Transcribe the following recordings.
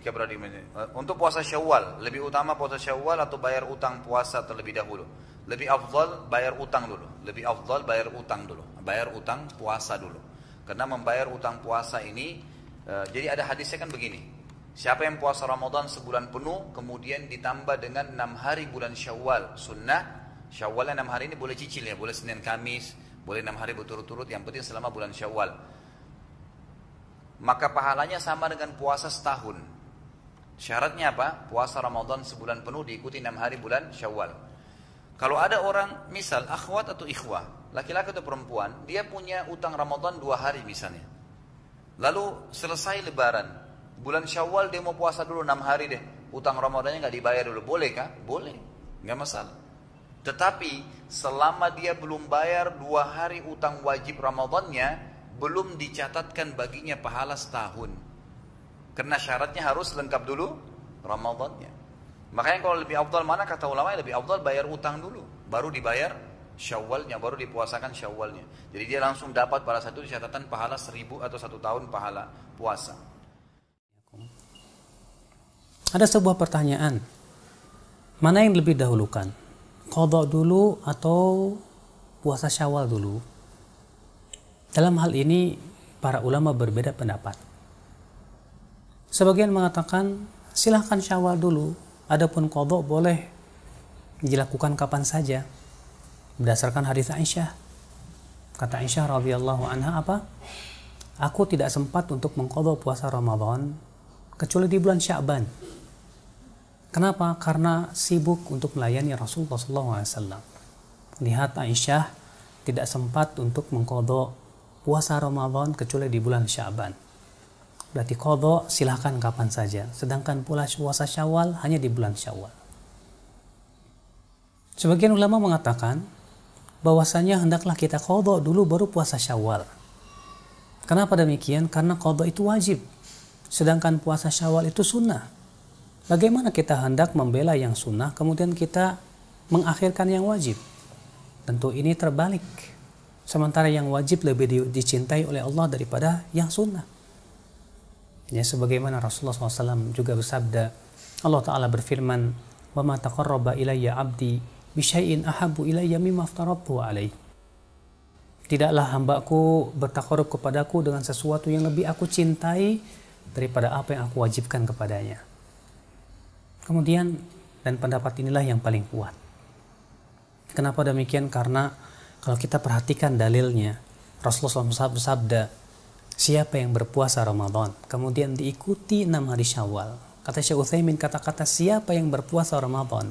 jika berada di Madinah. Untuk puasa Syawal, lebih utama puasa Syawal atau bayar utang puasa terlebih dahulu? Lebih afdal bayar utang dulu. Lebih afdal bayar utang dulu. Bayar utang puasa dulu. Karena membayar utang puasa ini, jadi ada hadisnya kan begini. Siapa yang puasa Ramadan sebulan penuh, kemudian ditambah dengan 6 hari bulan Syawal, sunnah. Syawalnya 6 hari ini boleh cicil ya, boleh Senin Kamis, boleh 6 hari berturut-turut, yang penting selama bulan Syawal. Maka pahalanya sama dengan puasa setahun. Syaratnya apa? Puasa Ramadan sebulan penuh diikuti 6 hari bulan Syawal. Kalau ada orang, misal akhwat atau ikhwah, laki-laki atau perempuan, dia punya utang Ramadan 2 hari misalnya. Lalu selesai lebaran, bulan Syawal dia mau puasa dulu 6 hari deh. Utang Ramadannya nggak dibayar dulu, boleh kah? Boleh, nggak masalah. Tetapi selama dia belum bayar 2 hari utang wajib Ramadannya, belum dicatatkan baginya pahala setahun. Karena syaratnya harus lengkap dulu Ramadannya. Makanya kalau lebih afdal mana, kata ulama lebih afdal bayar utang dulu, baru dibayar Syawalnya, baru dipuasakan Syawalnya. Jadi dia langsung dapat pada satu catatan pahala 1000 atau 1 tahun pahala puasa. Ada sebuah pertanyaan, mana yang lebih dahulukan? Qadha dulu atau puasa Syawal dulu? Dalam hal ini para ulama berbeda pendapat. Sebagian mengatakan silahkan Syawal dulu, adapun qadha boleh dilakukan kapan saja. Berdasarkan hadis Aisyah. Kata Aisyah radhiyallahu anha apa? Aku tidak sempat untuk mengqadha puasa Ramadan kecuali di bulan Sya'ban. Kenapa? Karena sibuk untuk melayani Rasulullah SAW. Lihat Aisyah tidak sempat untuk mengqadha puasa Ramadan kecuali di bulan Sya'ban. Berarti qadha silahkan kapan saja. Sedangkan puasa Syawal hanya di bulan Syawal. Sebagian ulama mengatakan bahwasanya hendaklah kita qadha dulu baru puasa Syawal. Kenapa demikian? Karena qadha itu wajib. Sedangkan puasa Syawal itu sunnah. Bagaimana kita hendak membela yang sunnah kemudian kita mengakhirkan yang wajib? Tentu ini terbalik. Sementara yang wajib lebih dicintai oleh Allah daripada yang sunnah. Ya, sebagaimana Rasulullah SAW juga bersabda, Allah Ta'ala berfirman, وَمَا تَقَرَّبَ إِلَيَّ عَبْدِي بِشَيْءٍ أَحَبُّ إِلَيَّ مِمَّا افْتَرَضْتُهُ عَلَيْهِ. Tidaklah hambaku bertakarub kepadaku dengan sesuatu yang lebih aku cintai daripada apa yang aku wajibkan kepadanya. Kemudian, dan pendapat inilah yang paling kuat. Kenapa demikian? Karena kalau kita perhatikan dalilnya, Rasulullah SAW bersabda, siapa yang berpuasa Ramadan, kemudian diikuti 6 hari Syawal. Kata Syekh Utsaimin, kata-kata siapa yang berpuasa Ramadan,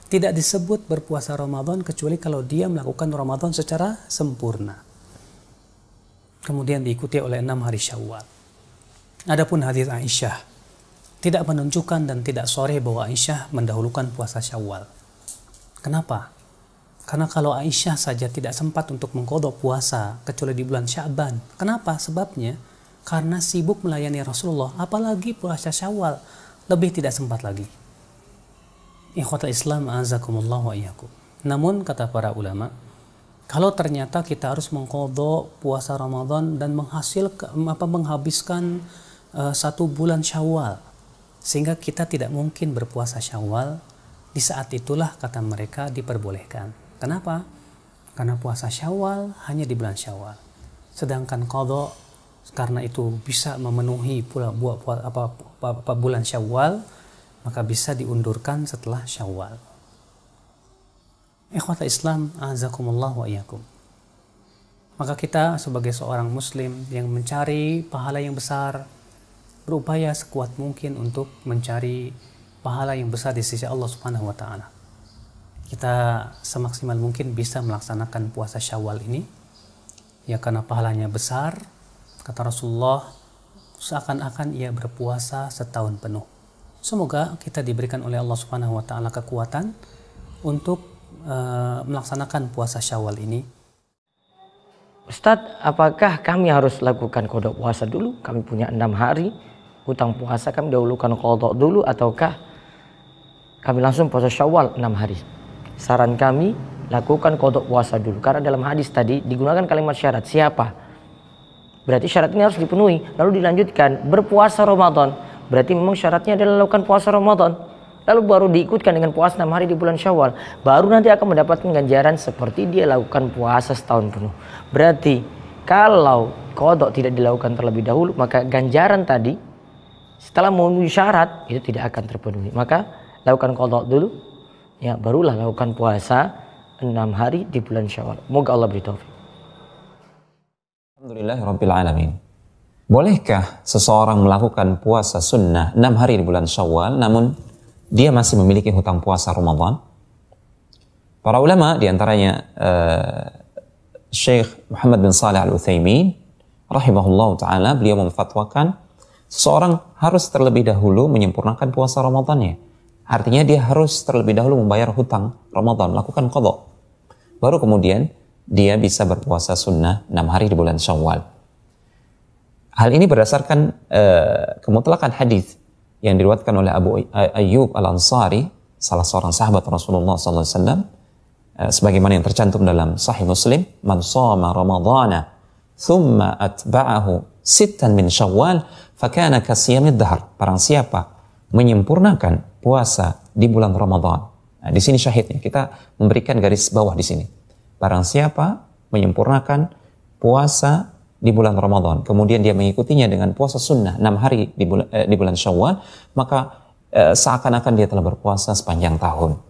tidak disebut berpuasa Ramadan kecuali kalau dia melakukan Ramadan secara sempurna. Kemudian diikuti oleh 6 hari Syawal. Adapun hadis Aisyah, tidak menunjukkan dan tidak sharih bahwa Aisyah mendahulukan puasa Syawal. Kenapa? Karena kalau Aisyah saja tidak sempat untuk mengqadha puasa kecuali di bulan Sya'ban. Kenapa? Sebabnya karena sibuk melayani Rasulullah, apalagi puasa Syawal lebih tidak sempat lagi. Ikhwatul Islam a'azakumullah wa iyyakum. Namun kata para ulama, kalau ternyata kita harus mengqadha puasa Ramadan dan menghabiskan 1 bulan Syawal sehingga kita tidak mungkin berpuasa Syawal, di saat itulah kata mereka diperbolehkan. Kenapa? Karena puasa Syawal hanya di bulan Syawal. Sedangkan qadha karena itu bisa memenuhi bulan Syawal, maka bisa diundurkan setelah Syawal. Ikhwatul Islam azakumullah wa iyyakum. Maka kita sebagai seorang muslim yang mencari pahala yang besar, berupaya sekuat mungkin untuk mencari pahala yang besar di sisi Allah Subhanahu wa taala. Kita semaksimal mungkin bisa melaksanakan puasa Syawal ini, ya karena pahalanya besar. Kata Rasulullah, seakan-akan ia berpuasa setahun penuh. Semoga kita diberikan oleh Allah Subhanahu wa taala kekuatan untuk melaksanakan puasa Syawal ini. Ustadz, apakah kami harus lakukan qadha puasa dulu? Kami punya 6 hari utang puasa, kami dahulukan qadha dulu, ataukah kami langsung puasa Syawal 6 hari? Saran kami, lakukan qadha puasa dulu. Karena dalam hadis tadi digunakan kalimat syarat, siapa? Berarti syarat ini harus dipenuhi. Lalu dilanjutkan, berpuasa Ramadan. berarti memang syaratnya adalah lakukan puasa Ramadan. Lalu baru diikutkan dengan puasa 6 hari di bulan Syawal. Baru nanti akan mendapatkan ganjaran seperti dia lakukan puasa setahun penuh. Berarti kalau qadha tidak dilakukan terlebih dahulu, maka ganjaran tadi setelah memenuhi syarat itu tidak akan terpenuhi. Maka lakukan qadha dulu, ya barulah lakukan puasa 6 hari di bulan Syawal. Moga Allah beri taufik. Alhamdulillahirabbil alamin. Bolehkah seseorang melakukan puasa sunnah 6 hari di bulan Syawal namun dia masih memiliki hutang puasa Ramadan? Para ulama diantaranya Syekh Muhammad bin Shalih Al-Utsaimin rahimahullah ta'ala, beliau memfatwakan seseorang harus terlebih dahulu menyempurnakan puasa Ramadannya. Artinya dia harus terlebih dahulu membayar hutang Ramadan, lakukan qadha. Baru kemudian dia bisa berpuasa sunnah 6 hari di bulan Syawal. Hal ini berdasarkan kemutlakan hadis yang diriwayatkan oleh Abu Ayyub Al-Ansari, salah seorang sahabat Rasulullah SAW, sebagaimana yang tercantum dalam Sahih Muslim, "Man shama Ramadhana thumma atba'ahu sittan min Syawal, fakana kasiyamid dahr." Barang siapa menyempurnakan puasa di bulan Ramadan. Nah, di sini syahidnya, kita memberikan garis bawah di sini. Barang siapa menyempurnakan puasa di bulan Ramadan, kemudian dia mengikutinya dengan puasa sunnah 6 hari di bulan Syawal, maka seakan-akan dia telah berpuasa sepanjang tahun.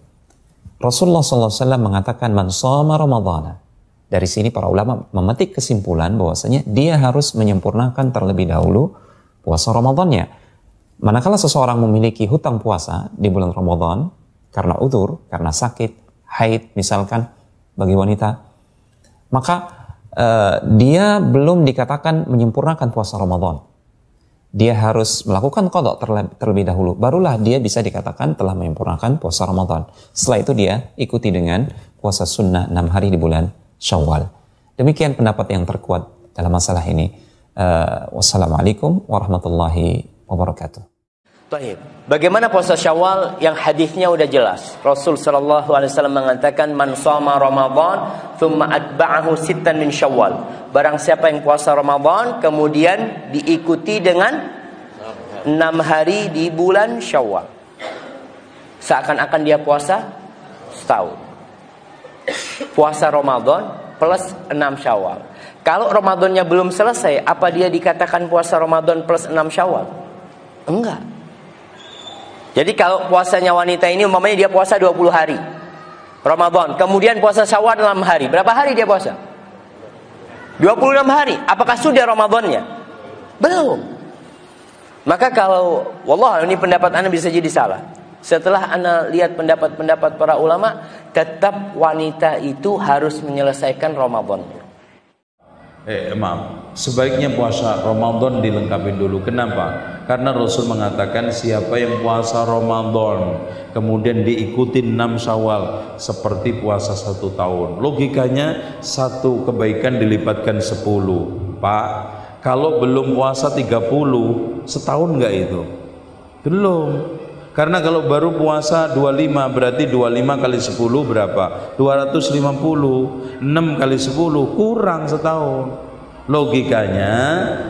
Rasulullah SAW mengatakan, "Man shama Ramadhana." Dari sini para ulama memetik kesimpulan bahwasanya dia harus menyempurnakan terlebih dahulu puasa Ramadannya. Manakala seseorang memiliki hutang puasa di bulan Ramadan karena udzur, karena sakit, haid misalkan bagi wanita, maka dia belum dikatakan menyempurnakan puasa Ramadan. Dia harus melakukan qadha terlebih dahulu, barulah dia bisa dikatakan telah menyempurnakan puasa Ramadan. Setelah itu dia ikuti dengan puasa sunnah 6 hari di bulan Syawal. Demikian pendapat yang terkuat dalam masalah ini. Wassalamualaikum warahmatullahi wabarakatuh. Baik. Bagaimana puasa Syawal yang hadisnya udah jelas. Rasul sallallahu alaihi wasallam mengatakan, "Man shama Ramadan thumma atba'ahu sittan min Syawal." Barang siapa yang puasa Ramadan kemudian diikuti dengan 6 hari di bulan Syawal, seakan-akan dia puasa setahun. Puasa Ramadan plus 6 Syawal. Kalau Ramadannya belum selesai, apa dia dikatakan puasa Ramadan plus 6 Syawal? Enggak. Jadi kalau puasanya wanita ini umpamanya dia puasa 20 hari Ramadan, kemudian puasa Syawal 6 hari. Berapa hari dia puasa? 26 hari. Apakah sudah Ramadannya? Belum. Maka kalau wallah ini pendapat Anda bisa jadi salah. Setelah Anda lihat pendapat-pendapat para ulama, tetap wanita itu harus menyelesaikan Ramadannya. Maaf, sebaiknya puasa Ramadan dilengkapi dulu. Kenapa? Karena Rasul mengatakan siapa yang puasa Ramadan kemudian diikuti 6 Syawal seperti puasa 1 tahun. Logikanya 1 kebaikan dilipatkan 10. Pak, kalau belum puasa 30, setahun enggak itu? Belum. Karena kalau baru puasa 25 berarti 25 kali 10 berapa? 250. 6 kali 10 kurang setahun. Logikanya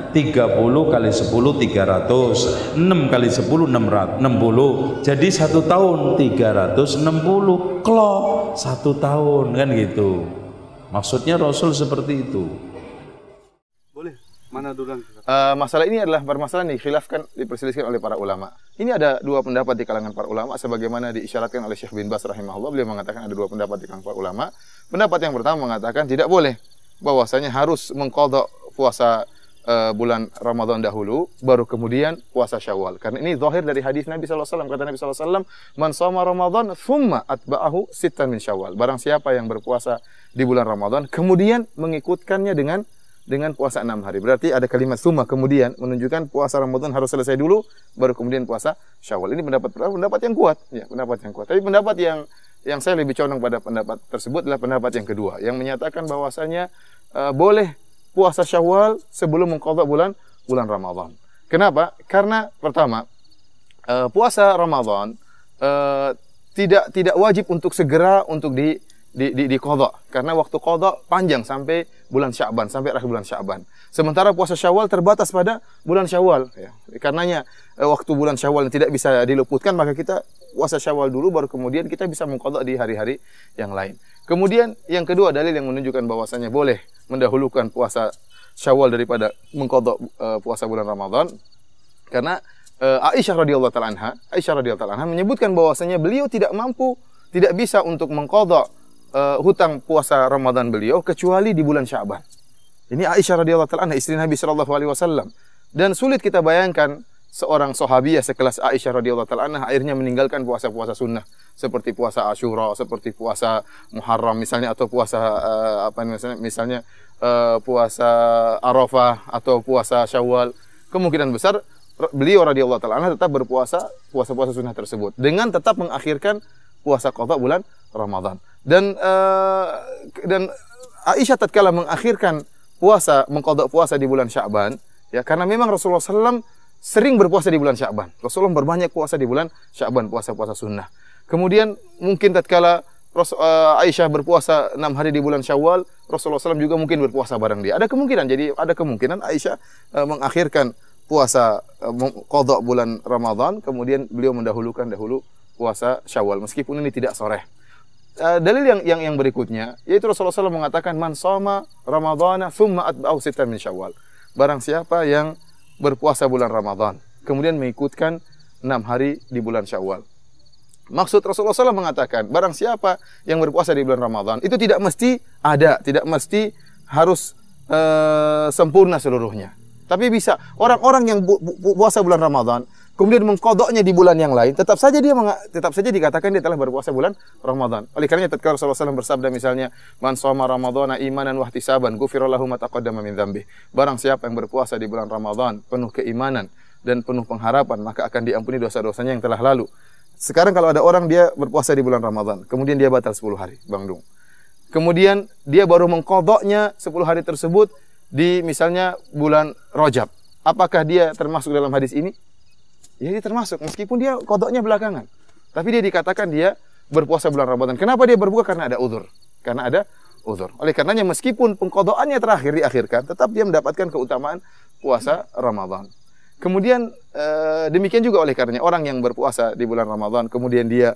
30 kali 10 300, 6 kali 10 60. Jadi 1 tahun 360. Klop 1 tahun kan gitu. Maksudnya Rasul seperti itu. Boleh. Mana dulu? Masalah ini adalah permasalahan dikhilafkan, diperselisihkan oleh para ulama. Ini ada 2 pendapat di kalangan para ulama sebagaimana diisyaratkan oleh Syekh bin Baz rahimahullah. Beliau mengatakan ada 2 pendapat di kalangan para ulama. Pendapat yang pertama mengatakan tidak boleh, bahwasanya harus mengqadha puasa bulan Ramadan dahulu baru kemudian puasa Syawal. Karena ini zahir dari hadis Nabi sallallahu alaihi wasallam. Kata Nabi sallallahu alaihi wasallam, "Man shama Ramadan tsumma atba'ahu sittan min Syawal." Barang siapa yang berpuasa di bulan Ramadan kemudian mengikutkannya dengan puasa 6 hari. Berarti ada kalimat summa kemudian menunjukkan puasa Ramadan harus selesai dulu baru kemudian puasa Syawal. Ini pendapat yang kuat, ya, pendapat yang kuat. Tapi pendapat yang saya lebih condong pada pendapat tersebut adalah pendapat yang kedua yang menyatakan bahwasanya boleh puasa Syawal sebelum mengqadha bulan Ramadan. Kenapa? Karena pertama, puasa Ramadan tidak wajib untuk segera untuk di qadha karena waktu qadha panjang sampai bulan Sya'ban, sampai akhir bulan Sya'ban. Sementara puasa Syawal terbatas pada bulan Syawal ya. Karenanya waktu bulan Syawal tidak bisa diluputkan, maka kita puasa Syawal dulu baru kemudian kita bisa mengqadha di hari-hari yang lain. Kemudian yang kedua dalil yang menunjukkan bahwasanya boleh mendahulukan puasa Syawal daripada mengqadha puasa bulan Ramadan karena Aisyah radhiyallahu taala anha menyebutkan bahwasanya beliau tidak mampu, tidak bisa untuk mengqadha hutang puasa Ramadan beliau kecuali di bulan Sya'ban. Ini Aisyah radhiyallahu taala anha, istri Nabi sallallahu alaihi wasallam. Dan sulit kita bayangkan seorang sahabiah sekelas Aisyah radhiyallahu taala anha akhirnya meninggalkan puasa-puasa sunnah seperti puasa Asyura, seperti puasa Muharram misalnya, atau puasa misalnya puasa Arafah atau puasa Syawal. Kemungkinan besar beliau radhiyallahu taala anha tetap berpuasa puasa-puasa sunnah tersebut dengan tetap mengakhirkan puasa qadha bulan Ramadan. Dan Aisyah tatkala mengakhirkan mengqadha puasa di bulan Sya'ban ya, karena memang Rasulullah SAW sering berpuasa di bulan Sya'ban. Rasulullah berbanyak puasa di bulan Sya'ban, puasa-puasa sunnah. Kemudian mungkin tatkala Aisyah berpuasa 6 hari di bulan Syawal, Rasulullah SAW juga mungkin berpuasa bareng dia. Ada kemungkinan, jadi ada kemungkinan Aisyah mengakhirkan puasa qadha bulan Ramadan, kemudian beliau mendahulukan puasa Syawal meskipun ini tidak sharih. Dalil yang berikutnya yaitu Rasulullah SAW mengatakan man shoma Ramadhana thumma atba'ahu sittan min Syawal. Barang siapa yang berpuasa bulan Ramadan kemudian mengikutkan 6 hari di bulan Syawal. Maksud Rasulullah SAW mengatakan barang siapa yang berpuasa di bulan Ramadan itu tidak mesti harus sempurna seluruhnya. Tapi bisa orang-orang yang puasa bulan Ramadan kemudian mengqadhanya di bulan yang lain, tetap saja dikatakan dia telah berpuasa bulan Ramadan. Oleh karenanya tatkala Rasulullah SAW bersabda misalnya, "Man shoma Ramadhana imanan wa ihtisaban, ghufira lahu ma taqaddama min dzambi." Barang siapa yang berpuasa di bulan Ramadan penuh keimanan dan penuh pengharapan, maka akan diampuni dosa-dosanya yang telah lalu. Sekarang kalau ada orang dia berpuasa di bulan Ramadan, kemudian dia batal 10 hari, Bang Dung. Kemudian dia baru mengqadhanya 10 hari tersebut di misalnya bulan Rajab. Apakah dia termasuk dalam hadis ini? Ya, dia termasuk meskipun dia qadhanya belakangan. Tapi dia dikatakan dia berpuasa bulan Ramadan. Kenapa dia berbuka? Karena ada uzur. Oleh karenanya meskipun pengqadhaannya terakhir diakhirkan, tetap dia mendapatkan keutamaan puasa Ramadan. Kemudian demikian juga oleh karenanya orang yang berpuasa di bulan Ramadan kemudian dia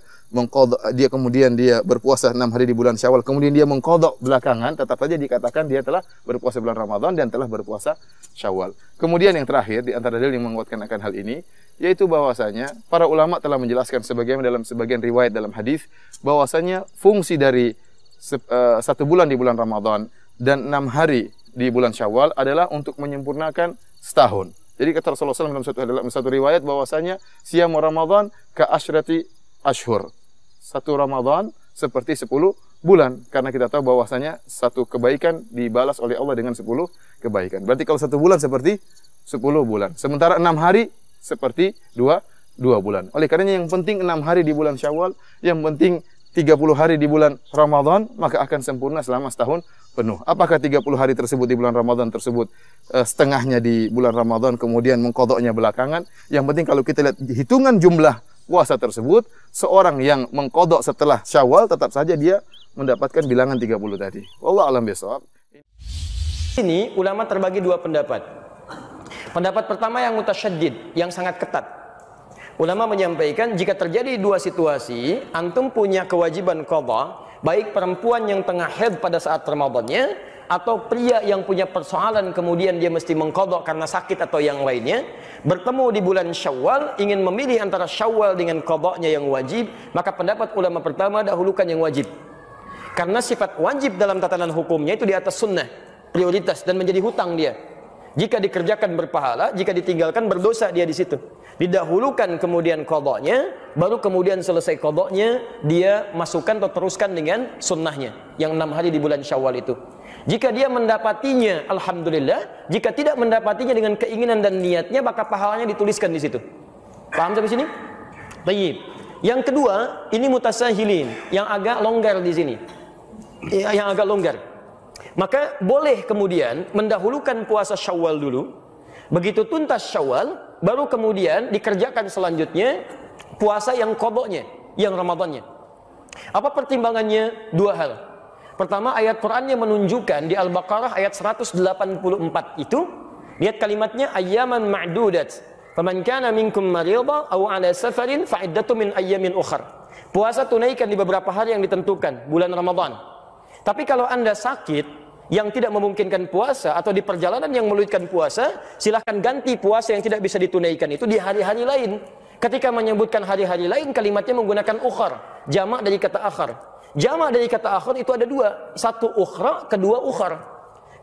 berpuasa 6 hari di bulan Syawal kemudian dia mengqadha belakangan, tetap saja dikatakan dia telah berpuasa bulan Ramadan dan telah berpuasa Syawal. Kemudian yang terakhir di antara dalil yang menguatkan akan hal ini yaitu bahwasanya para ulama telah menjelaskan dalam sebagian riwayat dalam hadis bahwasanya fungsi dari 1 bulan di bulan Ramadan dan 6 hari di bulan Syawal adalah untuk menyempurnakan setahun. Jadi kata Rasulullah SAW dalam satu riwayat bahwasanya siyam Ramadan ka asyrati ashhur. 1 Ramadan seperti 10 bulan. Karena kita tahu bahwasanya satu kebaikan dibalas oleh Allah dengan 10 kebaikan. Berarti kalau 1 bulan seperti 10 bulan. Sementara 6 hari seperti 2 bulan. Oleh karenanya yang penting 6 hari di bulan Syawal, yang penting 30 hari di bulan Ramadan, maka akan sempurna selama setahun penuh. Apakah 30 hari tersebut di bulan Ramadan tersebut setengahnya di bulan Ramadan kemudian mengqadhanya belakangan? Yang penting kalau kita lihat hitungan jumlah puasa tersebut, seorang yang mengqadha setelah Syawal tetap saja dia mendapatkan bilangan 30 tadi. Wallahu a'lam bishawab. Ini ulama terbagi 2 pendapat. Pendapat pertama yang mutasyaddid, yang sangat ketat. Ulama menyampaikan jika terjadi 2 situasi, antum punya kewajiban qadha, baik perempuan yang tengah haid pada saat Ramadannya atau pria yang punya persoalan kemudian dia mesti mengqadha karena sakit atau yang lainnya, bertemu di bulan Syawal, ingin memilih antara Syawal dengan qadhanya yang wajib, maka pendapat ulama pertama dahulukan yang wajib. Karena sifat wajib dalam tatanan hukumnya itu di atas sunnah, prioritas dan menjadi hutang dia. Jika dikerjakan berpahala, jika ditinggalkan berdosa dia di situ. Didahulukan kemudian qadhanya, baru kemudian selesai qadhanya dia masukkan atau teruskan dengan sunnahnya yang 6 hari di bulan Syawal itu. Jika dia mendapatinya, alhamdulillah. Jika tidak mendapatinya dengan keinginan dan niatnya, maka pahalanya dituliskan di situ. Paham sampai sini? Baik. Yang kedua, ini mutasahilin, yang agak longgar di sini. Yang agak longgar. Maka boleh kemudian mendahulukan puasa Syawal dulu. Begitu tuntas Syawal, baru kemudian dikerjakan selanjutnya puasa yang qadhanya, yang Ramadannya. Apa pertimbangannya? 2 hal. Pertama, ayat Quran yang menunjukkan di Al-Baqarah ayat 184 itu, lihat kalimatnya ayyaman ma'dudat. Faman kana minkum marida aw ala safarin fa iddatu min ayyamin ukhra. Puasa tunaikan di beberapa hari yang ditentukan, bulan Ramadan. Tapi kalau Anda sakit yang tidak memungkinkan puasa atau di perjalanan yang meluitkan puasa, silahkan ganti puasa yang tidak bisa ditunaikan itu di hari-hari lain. Ketika menyebutkan hari-hari lain, kalimatnya menggunakan ukhar, jamak dari kata akhar. Jamak dari kata akhar itu ada dua, satu ukhra, kedua ukhar.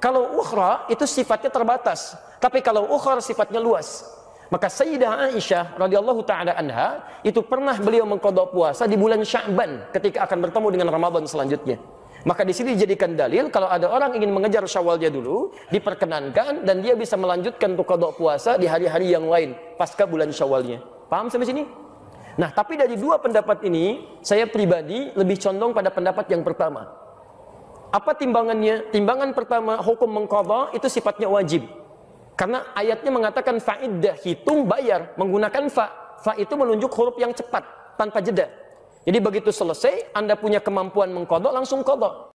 Kalau ukhra itu sifatnya terbatas, tapi kalau ukhar sifatnya luas. Maka Sayyidah Aisyah radhiyallahu taala anha itu pernah beliau mengqadha puasa di bulan Sya'ban ketika akan bertemu dengan Ramadan selanjutnya. Maka di sini dijadikan dalil kalau ada orang ingin mengejar Syawalnya dulu, diperkenankan dan dia bisa melanjutkan untuk qadha puasa di hari-hari yang lain pasca bulan Syawalnya. Paham sampai sini? Nah, tapi dari dua pendapat ini, saya pribadi lebih condong pada pendapat yang pertama. Apa timbangannya? Timbangan pertama, hukum mengqadha itu sifatnya wajib. Karena ayatnya mengatakan fa'iddah, hitung bayar menggunakan fa. Fa itu menunjuk huruf yang cepat tanpa jeda. Jadi begitu selesai Anda punya kemampuan mengqadha, langsung qadha.